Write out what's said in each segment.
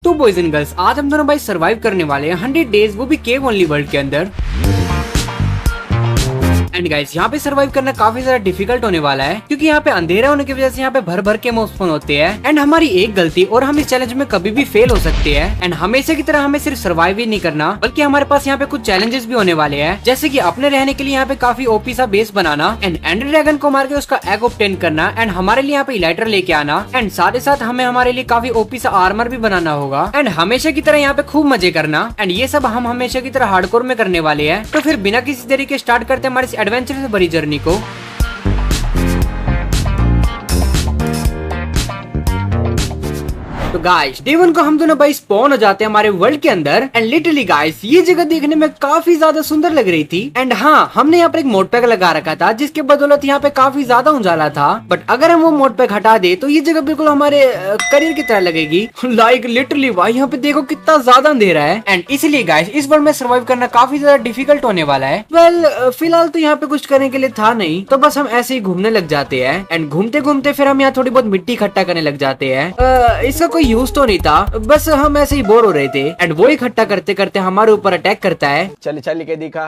तो boys and girls, आज हम दोनों भाई सरवाइव करने वाले हैं 100 डेज, वो भी केव ओनली वर्ल्ड के अंदर। एंड गाइस, यहाँ पे सरवाइव करना काफी ज्यादा डिफिकल्ट होने वाला है, क्योंकि यहाँ पे अंधेरा होने की वजह से यहाँ पे भर भर के मॉब स्पॉन होते हैं। एंड हमारी एक गलती और हम इस चैलेंज में कभी भी फेल हो सकते हैं। एंड हमेशा की तरह हमें सिर्फ सरवाइव ही नहीं करना, बल्कि हमारे पास यहाँ पे कुछ चैलेंजेस भी होने वाले हैं, जैसे कि अपने रहने के लिए यहाँ पे काफी ओपी सा बेस बनाना, एंड एंडर ड्रैगन को मार के उसका एग ऑब्टेन करना, एंड हमारे लिए यहाँ पे इलाइटर लेके आना, एंड साथ ही साथ हमें हमारे लिए काफी ओपी सा आर्मर भी बनाना होगा, एंड हमेशा की तरह यहाँ पे खूब मजे करना। एंड ये सब हम हमेशा की तरह हार्डकोर में करने वाले हैं। तो फिर बिना किसी तरीके स्टार्ट करते हमारे इस एडवेंचर से भरी जर्नी को। तो गाइस, डे 1 को हम दोनों भाई स्पॉन हो जाते हैं हमारे वर्ल्ड के अंदर। एंड लिटरली गाइस, ये जगह देखने में काफी ज्यादा सुंदर लग रही थी। एंड हाँ, हमने यहाँ पर एक मोड पैक लगा रखा था, जिसके बदौलत यहाँ पे काफी ज्यादा उजाला था। बट अगर हम वो मोड पैक हटा दे तो ये जगह बिल्कुल हमारे करियर की तरह लगेगी। लाइक लिटरली भाई, यहाँ पे देखो कितना ज्यादा अंधेरा है। एंड इसलिए गाइस, इस वर्ल्ड में सर्वाइव करना काफी ज्यादा डिफिकल्ट होने वाला है। वेल, फिलहाल तो यहाँ पे कुछ करने के लिए था नहीं, तो बस हम ऐसे ही घूमने लग जाते हैं। एंड घूमते घूमते फिर हम यहाँ थोड़ी बहुत मिट्टी इकट्ठा करने लग जाते हैं। इसका कोई यूज तो नहीं था, बस हम ऐसे ही बोर हो रहे थे। एंड वो इकट्ठा करते करते हमारे ऊपर अटैक करता है। चल चल के दिखा।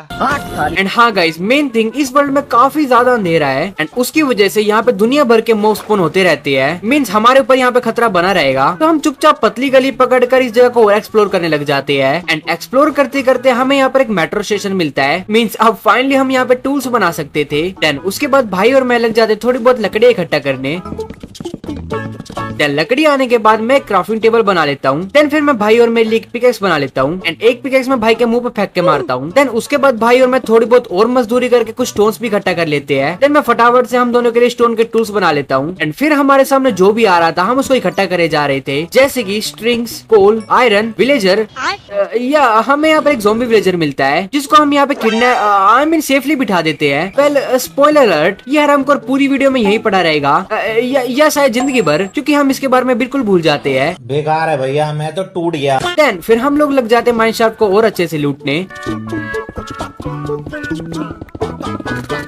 एंड हाँ गाइस, मेन थिंग, इस वर्ल्ड में काफी ज्यादा अंधेरा है, एंड उसकी वजह से यहाँ पे दुनिया भर के मॉब स्पॉन होते रहते हैं। मीन्स हमारे ऊपर यहाँ पे खतरा बना रहेगा। तो हम चुपचाप पतली गली पकड़कर इस जगह को एक्सप्लोर करने लग जाते हैं। एंड एक्सप्लोर करते करते हमें यहाँ पर एक मेट्रो स्टेशन मिलता है। मीन्स अब फाइनली हम यहाँ पे टूल्स बना सकते थे। देन उसके बाद भाई और मैं लग जाते थोड़ी बहुत लकड़ी इकट्ठा करने। लकड़ी आने के बाद मैं क्राफ्टिंग टेबल बना लेता हूँ। देन फिर मैं भाई और मेरे लिए एक पिकेक्स बना लेता हूँ, एंड एक पिकेक्स में भाई के मुंह पे फेंक के मारता हूँ। देन उसके बाद भाई और मैं थोड़ी बहुत और मजदूरी करके कुछ स्टोन्स भी इकट्ठा कर लेते हैं। देन मैं फटाफट से हम दोनों के लिए स्टोन के टूल्स बना लेता हूँ। एंड फिर हमारे सामने जो भी आ रहा था हम उसको इकट्ठा करे जा रहे थे, जैसे की स्ट्रिंग्स, कोल, आयरन, विलेजर, या हमें यहाँ पे एक ज़ॉम्बी विलेजर मिलता है, जिसको हम यहाँ पे आई मीन सेफली बिठा देते हैं। वेल, स्पॉइलर अलर्ट, ये हमको पूरी वीडियो में यही पड़ा रहेगा, या शायद जिंदगी भर, क्योंकि हम इसके बारे में बिल्कुल भूल जाते हैं। बेकार है भैया, मैं तो टूट गया। देन फिर हम लोग लग जाते हैं माइनशाफ्ट को और अच्छे से लूटने।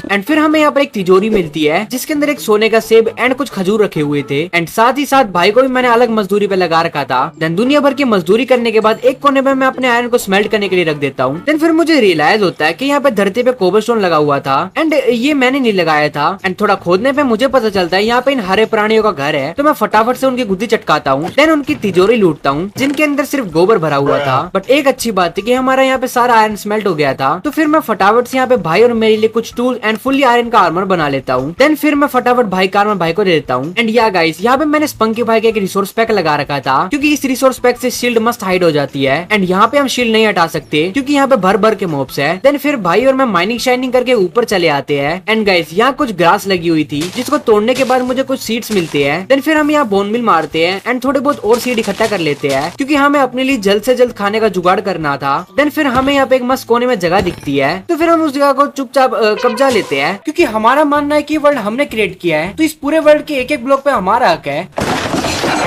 एंड फिर हमें यहाँ पर एक तिजोरी मिलती है, जिसके अंदर एक सोने का सेब एंड कुछ खजूर रखे हुए थे। एंड साथ ही साथ भाई को भी मैंने अलग मजदूरी पे लगा रखा था। देन दुनिया भर की मजदूरी करने के बाद एक कोने में मैं अपने आयरन को स्मेल्ट करने के लिए रख देता हूँ। देन फिर मुझे रियलाइज होता है कि यहाँ पे धरती पे कोबलस्टोन लगा हुआ था, एंड ये मैंने नहीं लगाया था। एंड थोड़ा खोदने पे मुझे पता चलता है यहाँ पे इन हरे प्राणियों का घर है, तो मैं फटाफट से उनकी गुद्दी चटकाता हूँ। देन उनकी तिजोरी लूटता हूँ, जिनके अंदर सिर्फ गोबर भरा हुआ था। बट एक अच्छी बात थी कि हमारा यहाँ पे सारा आयरन स्मेल्ट हो गया था। तो फिर मैं फटाफट से यहाँ पे भाई और मेरे लिए कुछ टूल एंड फुल्ली आयरन का आर्मर बना लेता हूँ। देन फिर मैं फटाफट भाई का आर्मर भाई को दे देता हूँ। एंड या गाइस, यहाँ पे मैंने स्पंकी भाई का एक रिसोर्स पैक लगा रखा था, क्योंकि इस रिसोर्स पैक से शील्ड मस्त हाइड हो जाती है। एंड यहाँ पे हम शील्ड नहीं हटा सकते, क्योंकि यहाँ पे भर भर के मॉब्स है। देन फिर भाई और मैं माइनिंग शाइनिंग करके ऊपर चले आते हैं। एंड गाइस, यहाँ कुछ ग्रास लगी हुई थी, जिसको तोड़ने के बाद मुझे कुछ सीड्स मिलते हैं। देन फिर हम यहाँ बोन मिल मारते हैं, एंड थोड़े बहुत और सीड इकट्ठा कर लेते हैं, क्योंकि हमें अपने लिए जल्द से जल्द खाने का जुगाड़ करना था। देन फिर हमें यहाँ पे एक मस्त कोने में जगह दिखती है, तो फिर हम उस जगह को चुपचाप कब्जा लेते हैं, क्योंकि हमारा मानना है कि वर्ल्ड हमने क्रिएट किया है, तो इस पूरे वर्ल्ड के एक एक ब्लॉक पे हमारा हक है।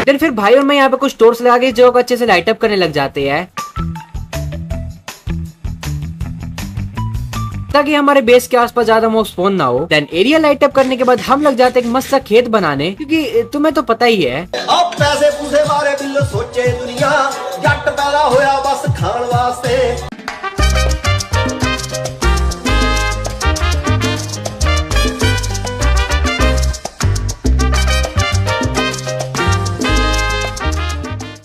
देन फिर भाई और मैं यहाँ पे कुछ टॉर्च लगा के इस जगह को अच्छे से लाइट अप करने लग जाते हैं, ताकि हमारे बेस के आसपास ज्यादा मॉब स्पॉन ना हो। देन एरिया लाइट अप करने के बाद हम लग जाते हैं एक मस्त सा खेत बनाने, क्योंकि तुम्हें तो पता ही है अब पैसे पूसे मारे बिल्लो सोचे दुनिया जट पैदा होया बस खान वास्ते।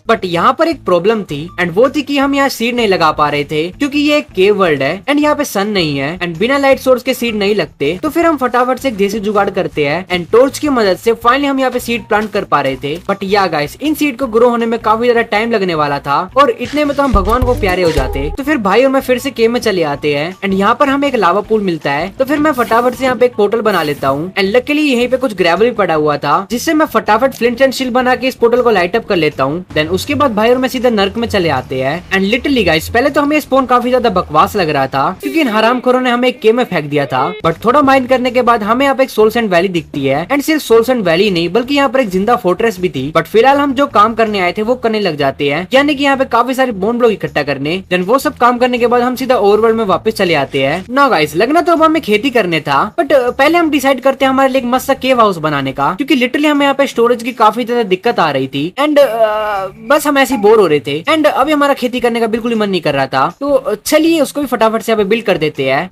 बट यहाँ पर एक प्रॉब्लम थी, एंड वो थी कि हम यहाँ सीड नहीं लगा पा रहे थे, क्योंकि ये एक केव वर्ल्ड है, एंड यहाँ पे सन नहीं है, एंड बिना लाइट सोर्स के सीड नहीं लगते। तो फिर हम फटाफट से एक देसी जुगाड़ करते हैं, एंड टॉर्च की मदद से फाइनली हम यहाँ पे सीड प्लांट कर पा रहे थे। बट या गाइस, इन सीड को ग्रो होने में काफी ज्यादा टाइम लगने वाला था, और इतने में तो हम भगवान को प्यारे हो जाते। तो फिर भाई और मैं फिर से केव में चले आते हैं, एंड यहाँ पर हमें एक लावा पूल मिलता है। तो फिर मैं फटाफट से यहाँ पे एक पोर्टल बना लेता हूँ, एंड लकीली यहीं पे कुछ ग्रेवल भी पड़ा हुआ था, जिससे मैं फटाफट फ्लिंट एंड शील्ड बना के इस पोर्टल को लाइट अप कर लेता हूँ। देन उसके बाद भाई और मैं सीधा नर्क में चले आते हैं। एंड लिटरली गाइस, पहले तो हमें स्पॉन काफी ज्यादा बकवास लग रहा था, क्योंकि इन हरामखोरों ने हमें एक केव में फेंक दिया था। बट थोड़ा माइंड करने के बाद हमें यहाँ पे एक सोल सैंड वैली दिखती है, एंड सिर्फ सोल सैंड वैली नहीं, बल्कि यहाँ पर एक जिंदा फोर्ट्रेस भी थी। बट फिलहाल हम जो काम करने आए थे वो करने लग जाते हैं, यानी कि यहाँ पे काफी सारे बोन ब्लॉक इकट्ठा करने। देन वो सब काम करने के बाद हम सीधा ओवरवर्ल्ड में वापस चले आते हैं। ना गाइस, लगना तो अब हमें खेती करने था, बट पहले हम डिसाइड करते हैं हमारे लिए एक मस्त सा केव हाउस बनाने का, क्योंकि लिटरली हमें यहाँ पे स्टोरेज की काफी ज्यादा दिक्कत आ रही थी। एंड बस हम ऐसे बोर हो रहे थे एंड अभी हमारा खेती करने का बिल्कुल ही मन नहीं कर रहा था, तो चलिए उसको भी फटाफट से यहाँ पे बिल्ड कर देते हैं।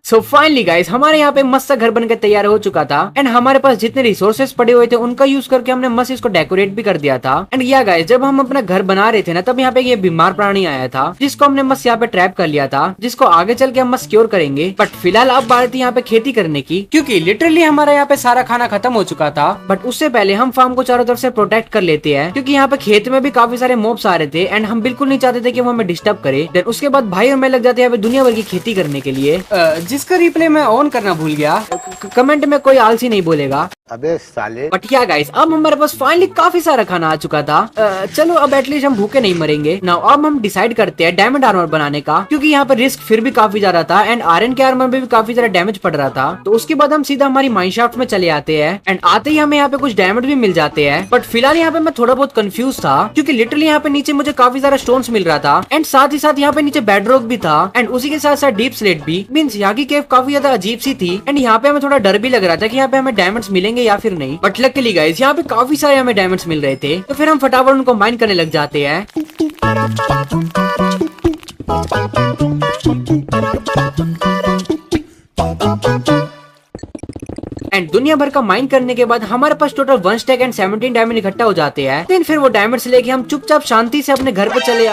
सो फाइनली गाइस हमारे यहाँ पे मस्त सा घर बनकर तैयार हो चुका था एंड हमारे पास जितने रिसोर्सेस पड़े हुए थे उनका यूज करके हमने मस्त इसको डेकोरेट भी कर दिया था। एंड या गाइस जब हम अपना घर बना रहे थे ना, तब यहाँ पे ये बीमार प्राणी आया था जिसको हमने मस्त यहाँ पे ट्रैप कर लिया था, जिसको आगे चल के हम मस्त क्योर करेंगे। बट फिलहाल अब बात थी यहाँ पे खेती करने की, क्योंकि लिटरली हमारा यहाँ पे सारा खाना खत्म हो चुका था। बट उससे पहले हम फार्म को चारों तरफ से प्रोटेक्ट कर लेते हैं, क्योंकि यहाँ पे खेत में भी काफी सारे मॉब्स आ रहे थे एंड हम बिल्कुल नहीं चाहते थे कि वो हमें डिस्टर्ब करे। देन उसके बाद भाई और मैं लग जाते हैं दुनिया भर की खेती करने के लिए, जिसका रिप्ले मैं ऑन करना भूल गया। कमेंट में कोई आलसी नहीं बोलेगा। अबे साले। बट क्या गाइस अब हमारे पास फाइनली काफी सारा खाना आ चुका था। चलो अब एटलीस्ट हम भूखे नहीं मरेंगे। नाउ अब हम डिसाइड करते हैं डायमंड आर्मर बनाने का, क्योंकि यहाँ पे रिस्क फिर भी काफी ज्यादा था एंड आयरन के आर्मर में भी काफी ज्यादा डैमेज पड़ रहा था। तो उसके बाद हम सीधा हमारी माइनशाफ्ट में चले आते हैं एंड आते ही हमें यहाँ पे कुछ डायमंड भी मिल जाते हैं। बट फिलहाल यहाँ पे मैं थोड़ा बहुत कंफ्यूज था, क्योंकि लिटरली यहाँ पे नीचे मुझे काफी सारा स्टोन्स मिल रहा था एंड साथ ही साथ यहाँ पे नीचे बेडरॉक भी था एंड उसी के साथ साथ डीप स्लेट भी। मीन्स यहाँ की केव काफी ज्यादा अजीब सी थी एंड यहाँ पे हमें थोड़ा डर भी लग रहा था कि यहाँ पे हमें डायमंड्स मिलेंगे या फिर नहीं। बट लकीली गाइस यहाँ पे काफी सारे हमें डायमंड्स मिल रहे थे, तो फिर हम फटाफट उनको माइन करने लग जाते हैं। एंड दुनिया भर का माइन करने के बाद हमारे पास टोटल 1 स्टैक एंड 17 डायमंड इकट्ठा हो जाते हैं। देन फिर वो डायमंड्स लेके हम चुपचाप शांति से अपने घर पे चले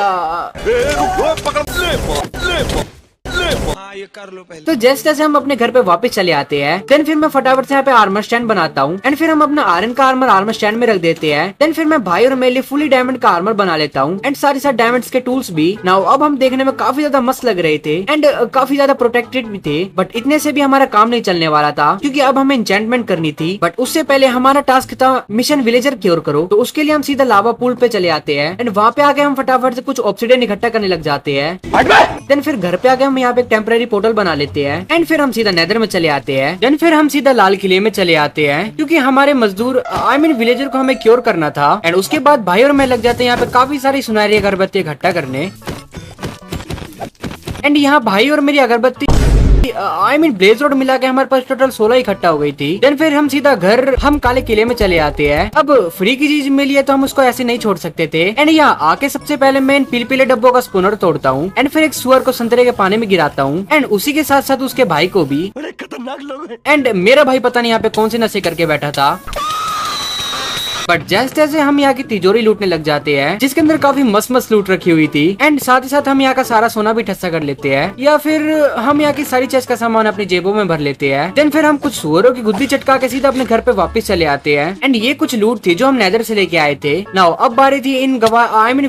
ये कर लो पहले। तो जैसे जैसे हम अपने घर पे वापस चले आते हैं, देन फिर मैं फटाफट से यहाँ पे आर्मर स्टैंड बनाता हूँ एंड फिर हम अपना आयरन का आर्मर स्टैंड में रख देते हैं। देन फिर मैं भाई और मेरे लिए फुली डायमंड का आर्मर बना लेता हूँ एंड साथ ही साथ डायमंड्स के टूल्स भी। नाउ अब हम देखने में काफी ज्यादा मस्त लग रहे थे एंड काफी ज्यादा प्रोटेक्टेड भी थे। बट इतने से भी हमारा काम नहीं चलने वाला था, क्योंकि अब हमें एन्चेंटमेंट करनी थी। बट उससे पहले हमारा टास्क था मिशन विलेजर क्योर करो। तो उसके लिए हम सीधा लावा पूल पे चले आते हैं एंड वहाँ पे आके हम फटाफट से कुछ ऑब्सिडियन इकट्ठा करने लग जाते हैं। देन फिर घर पे आके हम यहाँ पे एक टेम्पररी पोर्टल बना लेते हैं एंड फिर हम सीधा नेदर में चले आते हैं। देन फिर हम सीधा लाल किले में चले आते हैं, क्योंकि हमारे मजदूर विलेजर को हमें क्योर करना था। एंड उसके बाद भाई और मैं लग जाते हैं यहाँ पे काफी सारी सुनहरी अगरबत्ती इकट्ठा करने। एंड यहाँ भाई और मेरी अगरबत्ती ब्लेज रोड मिला के हमारे पास टोटल 16 इकट्ठा हो गई थी। देन फिर हम सीधा घर हम काले किले में चले आते हैं। अब फ्री की चीज मिली है तो हम उसको ऐसे नहीं छोड़ सकते थे। एंड यहाँ आके सबसे पहले मैं इन पीले डब्बों का स्पूनर तोड़ता हूँ एंड फिर एक सुअर को संतरे के पानी में गिराता हूँ एंड उसी के साथ साथ उसके भाई को भी। बड़े खतरनाक लोग हैं। एंड मेरा भाई पता नहीं यहाँ पे कौन से नशे करके बैठा था। बट जैसे जैसे हम यहाँ की तिजोरी लूटने लग जाते हैं, जिसके अंदर काफी मस्त मस्त लूट रखी हुई थी एंड साथ ही साथ हम यहाँ का सारा सोना भी ठस्सा कर लेते हैं, या फिर हम यहाँ की सारी चेस्ट का सामान अपनी जेबों में भर लेते हैं। देन फिर हम कुछ सुअरों की गुद्दी चटका के सीधा अपने घर पे वापस चले आते हैं। एंड ये कुछ लूट थी जो हम नेदर से लेके आए थे। नाउ अब बारी थी इन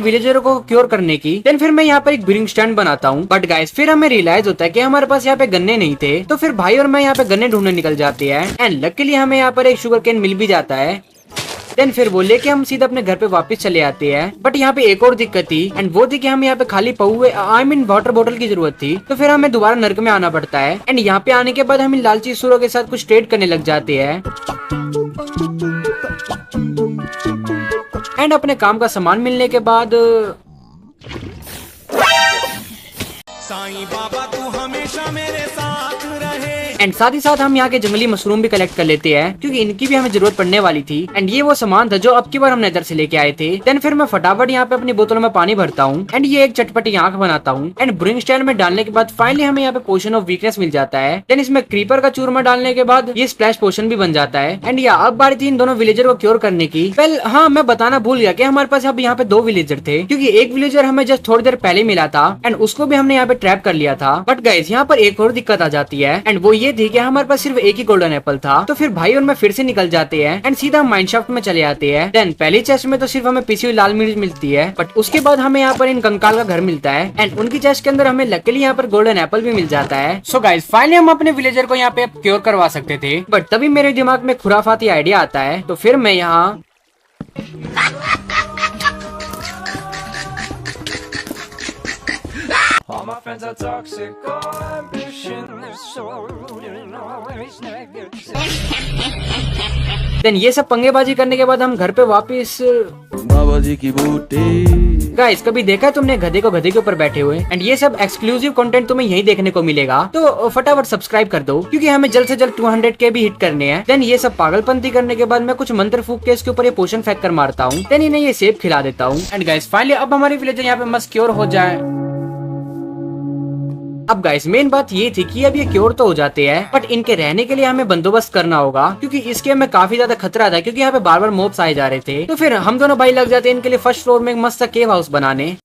विलेजरों को क्योर करने की। देन फिर मैं यहाँ पर एक ब्रिंग स्टैंड बनाता हूँ। बट गाइस फिर हमें रियलाइज होता है कि हमारे पास यहाँ पे गन्ने नहीं थे, तो फिर भाई और मैं यहाँ पे गन्ने ढूंढने निकल जाते हैं एंड लकीली हमें यहाँ पर एक शुगर केन मिल भी जाता है। देन फिर वो लेके हम सीधा अपने घर पे वापस चले आते हैं। बट यहाँ पे एक और दिक्कत थी एंड वो थी कि हम यहाँ पे खाली पहुए वाटर बोतल की जरूरत थी, तो फिर हमें दोबारा नर्क में आना पड़ता है। एंड यहाँ पे आने के बाद हम इन लालची असुरों के साथ कुछ ट्रेड करने लग जाते हैं एंड अपने काम का सामान मिलने के बाद साईं बाबा तू हमेशा मेरे साथ रहे। एंड साथ ही साथ हम यहाँ के जंगली मशरूम भी कलेक्ट कर लेते हैं, क्योंकि इनकी भी हमें जरूरत पड़ने वाली थी। एंड ये वो सामान था जो अब की बार हम नेदर से लेके आए थे। देन फिर मैं फटाफट यहाँ पे अपनी बोतलों में पानी भरता हूँ एंड ये एक चटपटी आंख बनाता हूँ एंड ब्रिंग स्टैंड में डालने के बाद फाइनली हमें यहाँ पे पोशन ऑफ वीकनेस मिल जाता है। देन इसमें क्रीपर का चूरमा डालने के बाद ये स्प्लैश पोशन भी बन जाता है। एंड यहाँ अब बारी थी इन दोनों विलेजर को क्योर करने की। वेल हाँ, मैं बताना भूल गया कि हमारे पास अब यहाँ पे 2 विलेजर थे, क्योंकि एक विलेजर हमें जस्ट थोड़ी देर पहले मिला था एंड उसको भी हमने यहाँ पे ट्रैप कर लिया था। बट गाइस यहाँ पर एक और दिक्कत आ जाती है एंड वो ये थी कि हमारे पास सिर्फ एक ही गोल्डन एप्पल था। तो फिर भाई और मैं फिर से निकल जाते हैं एंड सीधा माइनशाफ्ट में चले आते हैं। देन पहली चेस्ट में तो सिर्फ हमें पिसी हुई लाल मिर्च मिलती है, बट उसके बाद हमें यहाँ पर इन कंकाल का घर मिलता है एंड उनकी चेस्ट के अंदर हमें लकीली यहाँ पर गोल्डन एप्पल भी मिल जाता है। सो गाइस फाइनली हम अपने विलेजर को यहाँ पे क्योर करवा सकते थे, बट तभी मेरे दिमाग में खुराफाती आइडिया आता है। तो फिर मैं यहाँ All my friends are toxic, all ambition is so rude and always negative. Then ये सब पंगेबाजी करने के बाद हम घर पे वापस बाबा जी की बूटी। गाइस कभी देखा है तुमने गधे को गधे के ऊपर बैठे हुए? एंड ये सब एक्सक्लूसिव कंटेंट तुम्हें यही देखने को मिलेगा, तो फटाफट सब्सक्राइब कर दो क्योंकि हमें जल्द से जल्द 200K भी हिट करने हैं। देन ये सब पागलपंती करने के बाद मैं कुछ मंत्र फूक के इसके ऊपर ये पोशन फेंक कर मारता हूँ। देन इन्हें ये सेब खिला देता हूँ। एंड गाइस फाइनली अब हमारे विलेजर यहाँ पे मस्त क्योर हो जाए। अब गाइस मेन बात ये थी कि अब ये क्योर तो हो जाते हैं, बट इनके रहने के लिए हमें बंदोबस्त करना होगा क्योंकि इसके हमें काफी ज्यादा खतरा था क्योंकि यहाँ पे बार बार मॉब्स आए जा रहे थे। तो फिर हम दोनों भाई लग जाते हैं इनके लिए फर्स्ट फ्लोर में एक मस्त सा केव हाउस बनाने।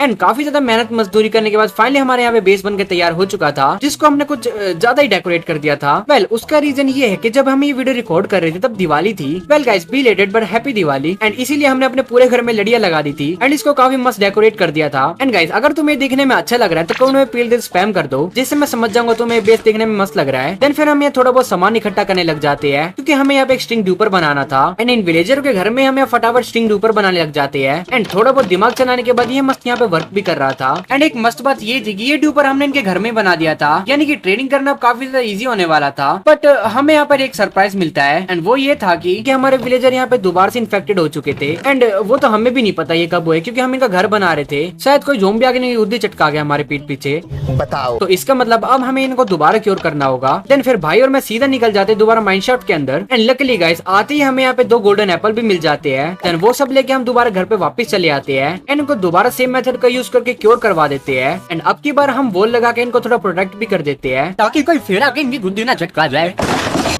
एंड काफी ज्यादा मेहनत मजदूरी करने के बाद फाइनली हमारे यहाँ पे बेस बनकर तैयार हो चुका था, जिसको हमने कुछ ज्यादा ही डेकोरेट कर दिया था। वेल उसका रीजन ये है कि जब हम ये वीडियो रिकॉर्ड कर रहे थे तब दिवाली थी। Well guys belated but happy Diwali. And इसीलिए हमने अपने पूरे घर में लड़ियां लगा दी थी एंड इसको काफी मस्त डेकोरेट कर दिया था। एंड गाइस अगर तुम्हें देखने में अच्छा लग रहा है तो कमेंट में प्लीज स्पैम कर दो, जिससे मैं समझ जाऊंगा तुम्हें बेस देखने में मस्त लग रहा है। देन फिर हम यहाँ थोड़ा बहुत सामान इकट्ठा करने लग जाते हैं क्योंकि हमें यहाँ पे एक स्ट्रिंग ड्यूपर बनाना था। एंड इन विलेजर के घर में हम फटाफट स्ट्रिंग ड्यूपर बनाने लग जाते हैं। एंड थोड़ा बहुत दिमाग चलाने के बाद ये मस्त यहाँ पे वर्क भी कर रहा था। एंड एक मस्त बात ये थी कि ये ड्यूपर हमने इनके घर में बना दिया था, यानी कि ट्रेडिंग करना काफी ज्यादा इजी होने वाला था। बट हमें यहाँ पर एक सरप्राइज मिलता है एंड वो ये था कि हमारे विलेजर यहाँ पे दोबारा से इन्फेक्टेड हो चुके थे। एंड वो तो हमें भी नहीं पता ये कब हुए क्योंकि हम इनका घर बना रहे थे। शायद कोई ज़ोंबी आके नहीं उद्दी चटका गया हमारे पीठ पीछे, बताओ। तो इसका मतलब अब हमें इनको दोबारा क्योर करना होगा। देन फिर भाई और मैं सीधा निकल जाते दोबारा माइनशाफ्ट के अंदर। एंड लकीली गाइस आते ही हमें यहाँ पे 2 गोल्डन एप्पल भी मिल जाते हैं। देन वो सब लेके हम दोबारा घर पे वापस चले आते हैं एंड इनको दोबारा सेम मेथड का यूज करके क्योर करवा देते हैं। एंड अब की बार हम वॉल लगा के इनको थोड़ा प्रोटेक्ट भी कर देते हैं ताकि कोई फिर आके इनकी गुद्दी ना चटका जाए।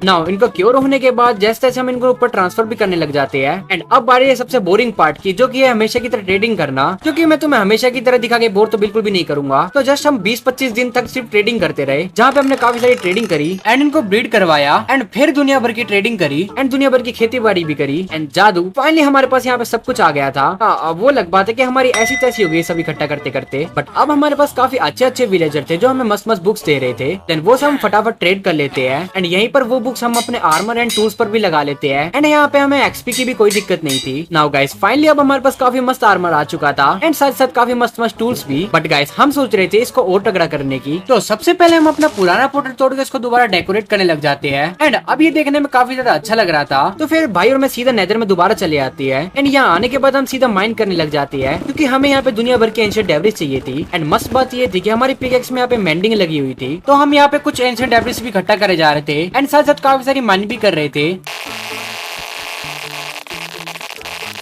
नाउ इनको क्योर होने के बाद जैसे तैसे हम इनको ऊपर ट्रांसफर भी करने लग जाते हैं। एंड अब बारी है सबसे बोरिंग पार्ट की, जो कि है हमेशा की तरह ट्रेडिंग करना। क्योंकि मैं तुम्हें हमेशा की तरह दिखा के बोर तो बिल्कुल भी नहीं करूंगा। तो जस्ट हम 20-25 दिन तक सिर्फ ट्रेडिंग करते रहे, जहाँ पे हमने काफी सारी ट्रेडिंग करी एंड इनको ब्रीड करवाया एंड फिर दुनिया भर की ट्रेडिंग करी एंड दुनिया भर की खेती बाड़ी भी करी एंड जादू फाइनली हमारे पास यहाँ पे सब कुछ आ गया था। हाँ वो लग बात है कि हमारी ऐसी तैसी हो गई सब इकट्ठा करते करते। बट अब हमारे पास काफी अच्छे अच्छे विलेजर थे जो हमें मस्त मस्त बुक्स दे रहे थे। देन वो सब हम फटाफट ट्रेड कर लेते हैं एंड यहीं पर वो बुक्स हम अपने आर्मर एंड टूल्स पर भी लगा लेते हैं। एंड यहाँ पे हमें एक्सपी की भी कोई दिक्कत नहीं थी। नाउ गाइस फाइनली अब हमारे पास काफी मस्त आर्मर आ चुका था एंड साथ साथ काफी मस्त मस्त टूल्स भी। बट गाइस हम सोच रहे थे इसको और तगड़ा करने की, तो सबसे पहले हम अपना पुराना पोर्टल तोड़ के इसको दोबारा डेकोरेट करने लग जाते हैं। एंड अब ये देखने में काफी ज्यादा अच्छा लग रहा था। तो फिर भाई और मैं सीधा नेदर में दोबारा चले आती है एंड यहाँ आने के बाद हम सीधा माइन करने लग जाती है क्योंकि हमें यहाँ पे दुनिया भर की एंशिएंट डेब्रिस चाहिए थी। एंड मस्त बात ये थी कि हमारी पिकेक्स में यहाँ पे मेंडिंग लगी हुई थी, तो हम यहाँ पे कुछ एंशिएंट डेब्रिस भी इकट्ठा करे जा रहे थे एंड साथ साथ काफी सारी माइन भी कर रहे थे।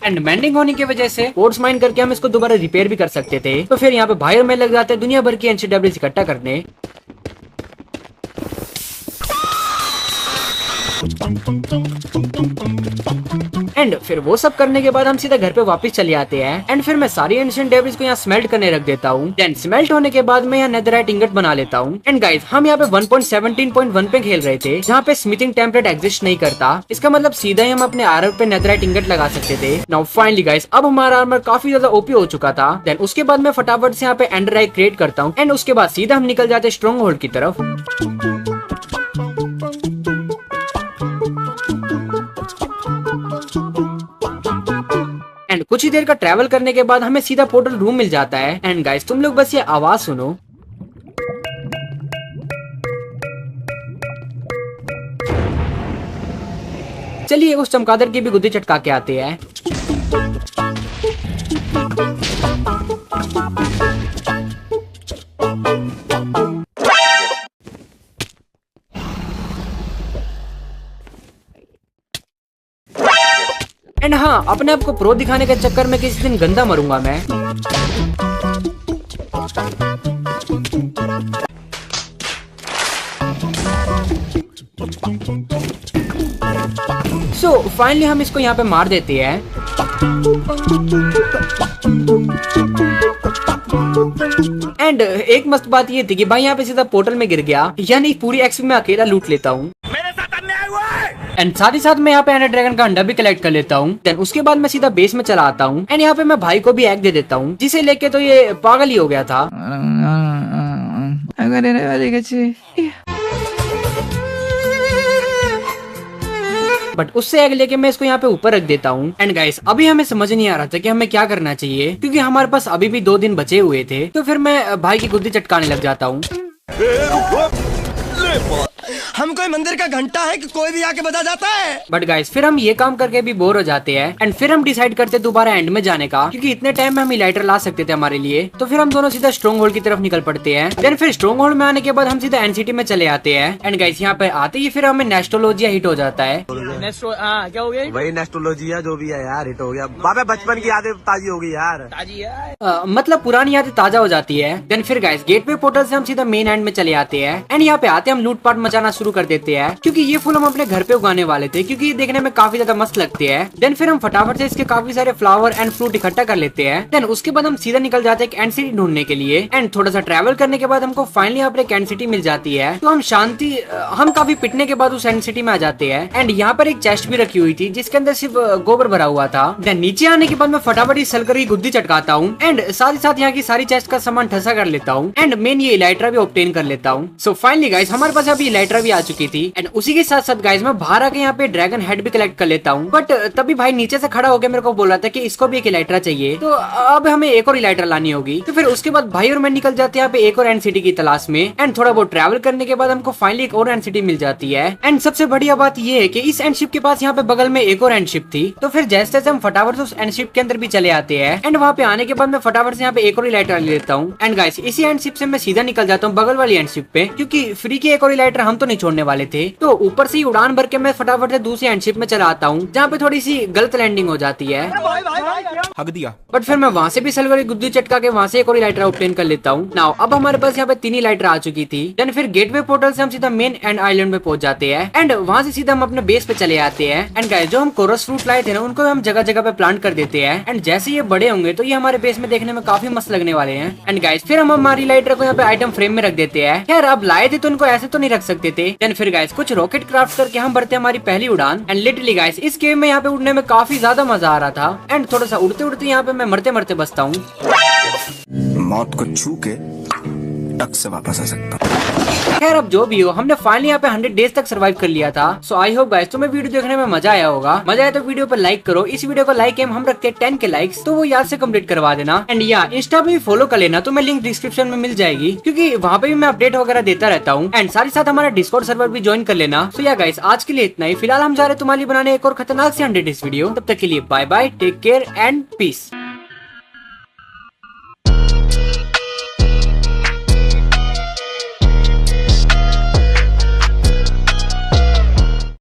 एंड मेंडिंग होने की वजह से कोर्स माइन करके हम इसको दोबारा रिपेयर भी कर सकते थे। तो फिर यहाँ पे भाई और मैं लग जाते हैं दुनिया भर की एंशिएंट डेब्रिस इकट्ठा करने। एंड फिर वो सब करने के बाद हम सीधा घर पे वापस चले आते हैं एंड फिर मैं सारी एंशिएंट डेब्रिस को यहाँ स्मेल्ट करने रख देता हूँ। देन स्मेल्ट होने के बाद मैं यहाँ नेदरराइट इंगट बना लेता हूँ। एंड गाइस हम यहाँ पे 1.17.1 पे खेल रहे थे, जहाँ पे स्मिथिंग टेम्पलेट एग्जिस्ट नहीं करता। इसका मतलब सीधा ही हम अपने आर्मर पे नेदरराइट इंगट लगा सकते थे। नाउ फाइनली गाइस अब हमारा आर्मर काफी ज्यादा ओपी हो चुका था। देन उसके बाद मैं फटाफट से यहाँ पे एंडरराइट क्रिएट करता हूँ एंड उसके बाद सीधा हम निकल जाते स्ट्रॉन्ग होल्ड की तरफ। एंड कुछ ही देर का ट्रैवल करने के बाद हमें सीधा पोर्टल रूम मिल जाता है। एंड गाइस तुम लोग बस ये आवाज सुनो। चलिए उस चमगादड़ की भी गुद्दी चटका के आते हैं। एंड हाँ अपने आप को प्रो दिखाने के चक्कर में किसी दिन गंदा मरूंगा मैं। सो फाइनली हम इसको यहाँ पे मार देते हैं। एंड एक मस्त बात ये थी कि भाई यहाँ पे सीधा पोर्टल में गिर गया, यानी पूरी एक्सपी में अकेला लूट लेता हूँ। एंड साथ ही साथ मैं यहाँ पे एंडर ड्रैगन का अंडा भी कलेक्ट कर लेता हूँ। देन उसके बाद मैं सीधा बेस में चला आता हूँ एंड यहाँ पे मैं भाई को भी एग दे देता हूँ, जिसे लेके तो ये पागल ही हो गया था। बट उससे एग लेके मैं इसको यहाँ पे ऊपर रख देता हूँ। एंड गाइस अभी हमें समझ नहीं आ रहा था कि हमें क्या करना चाहिए, क्योंकि हमारे पास अभी भी 2 दिन बचे हुए थे। तो फिर मैं भाई की गुद्दी चटकाने लग जाता हूँ। हम कोई मंदिर का घंटा है कि कोई भी आके बजा जाता है। बट गाइस फिर हम ये काम करके भी बोर हो जाते हैं एंड फिर हम डिसाइड करते दोबारा एंड में जाने का, क्योंकि इतने टाइम में हम इलाइटर ला सकते थे हमारे लिए। तो फिर हम दोनों सीधा स्ट्रॉन्ग होल्ड की तरफ निकल पड़ते हैं। देन फिर स्ट्रॉन्ग होल्ड में आने के बाद हम सीधा एनसीटी में चले आते हैं। एंड गाइस यहाँ पे आते ही फिर हमें नेस्टोलॉजिया हिट हो जाता है। क्या हो गया? वही नेस्टोलॉजिया जो भी है यार, हिट हो गया। बाबा बचपन की यादें ताजी हो गई यार। मतलब पुरानी यादें ताजा हो जाती है। देन फिर गाइस गेटवे पोर्टल से हम सीधा मेन एंड में चले आते हैं एंड यहाँ पे आते हम लूटपाट मचाना शुरू कर देते हैं, क्योंकि ये फूल हम अपने घर पे उगाने वाले थे, क्योंकि ये देखने में काफी ज्यादा मस्त लगते हैं। देन फिर हम फटाफट से इसके काफी सारे फ्लावर एंड फ्रूट इकट्ठा कर लेते हैं। देन उसके बाद हम सीधा निकल जाते हैं एक एंड सिटी ढूंढने के लिए। एंड थोड़ा सा ट्रैवल करने के बाद हमको फाइनली यहाँ पे एक एंड सिटी मिल जाती है। तो हम काफी पिटने के बाद उस एंड सिटी में आ जाते हैं। एंड यहाँ पर एक चेस्ट भी रखी हुई थी जिसके अंदर सिर्फ गोबर भरा हुआ था। देन नीचे आने के बाद मैं फटाफट इस सलकर की गुद्दी चटकाता हूँ एंड साथ ही साथ यहाँ की सारी चेस्ट का सामान ठसा कर लेता हूँ एंड मेन ये इलाइट्रा भी ऑब्टेन कर लेता हूँ। सो फाइनली गाइस हमारे पास अभी इलाइट्रा भी आ चुकी थी एंड उसी के साथ साथ गाइस मैं बाहर आके यहाँ पे ड्रैगन हेड भी कलेक्ट कर लेता हूँ। बट तभी भाई नीचे से खड़ा होकर मेरे को बोला था कि इसको भी एक इलाइट्रा चाहिए, तो अब हमें एक और इलाइट्रा लानी होगी। तो फिर उसके बाद भाई और मैं निकल जाते हैं यहाँ पे एक और एंड सिटी की तलाश में। एंड थोड़ा बहुत ट्रैवल करने के बाद हमको फाइनली एक और एंड सिटी मिल जाती है। एंड सबसे बढ़िया बात ये है कि इस एंड शिप के पास यहाँ पे बगल में एक और एंड शिप थी। तो फिर जैसे जैसे हम फटाफट से उस एंड शिप के अंदर भी चले आते हैं एंड वहाँ पे आने के बाद मैं फटाफट से यहाँ पे एक और इलाइट्रा ले लेता हूँ। एंड गाइस इसी एंड शिप से मैं सीधा निकल जाता हूँ बगल वाली एंड शिप पे, क्योंकि फ्री की एक और इलाइट्रा हम तो नहीं छोड़ने वाले थे। तो ऊपर से ही उड़ान भर के मैं फटाफट से दूसरी एंड शिप में चला आता हूँ, जहाँ पे थोड़ी सी गलत लैंडिंग हो जाती है। हक दिया। बट फिर मैं वहाँ से भी सलवर गुद्दी चटका के वहाँ से एक और इलाइट्रा ऑब्टेन कर लेता हूँ। नाउ अब हमारे पास यहाँ पे 3 इलाइट्रा आ चुकी थी। देन फिर गेटवे पोर्टल से हम सीधा मेन एंड आइलैंड में पहुंच जाते हैं एंड वहाँ से सीधा हम अपने बेस पे चले आते हैं। एंड गाइस जो हम कोरस फ्रूट लाए थे ना, उनको हम जगह जगह पे प्लांट कर देते हैं एंड जैसे ये बड़े होंगे तो ये हमारे बेस में देखने में काफी मस्त लगने वाले हैं। एंड गाइस फिर हम हमारी इलाइट्रा को यहाँ पे आइटम फ्रेम में रख देते हैं। यार अब लाए थे तो उनको ऐसे तो नहीं रख सकते थे। देन फिर गाइस कुछ रॉकेट क्राफ्ट करके हम भरते हमारी पहली उड़ान। एंड लिटरली गाइस इस गेम में यहाँ पे उड़ने में काफी ज्यादा मजा आ रहा था एंड थोड़ा सा उड़ते उड़ते यहाँ पे मैं मरते मरते बचता हूँ। मौत को छू के टक से वापस आ सकता हूँ। खैर अब जो भी हो, हमने फाइनली यहाँ पे 100 डेज तक सरवाइव कर लिया था। सो आई होप गाइस तुम्हें वीडियो देखने में मजा आया होगा। मजा आया तो वीडियो पर लाइक करो। इस वीडियो को लाइक एम हम रखते हैं 10 के लाइक्स, तो वो याद से कंप्लीट करवा देना। एंड या इंस्टा पे भी फॉलो कर लेना, तो मैं लिंक डिस्क्रिप्शन में मिल जाएगी, क्योंकि वहाँ पे भी मैं अपडेट वगैरह देता रहता हूँ। एंड साथ ही साथ हमारा डिस्कॉर्ड सर्वर भी ज्वाइन कर लेना। सो या गाइस आज के लिए इतना ही। फिलहाल हम जा रहे तुम्हारे बनाने एक और खतरनाक से 100 डेज वीडियो। तब तक के लिए bye bye, take care and piece.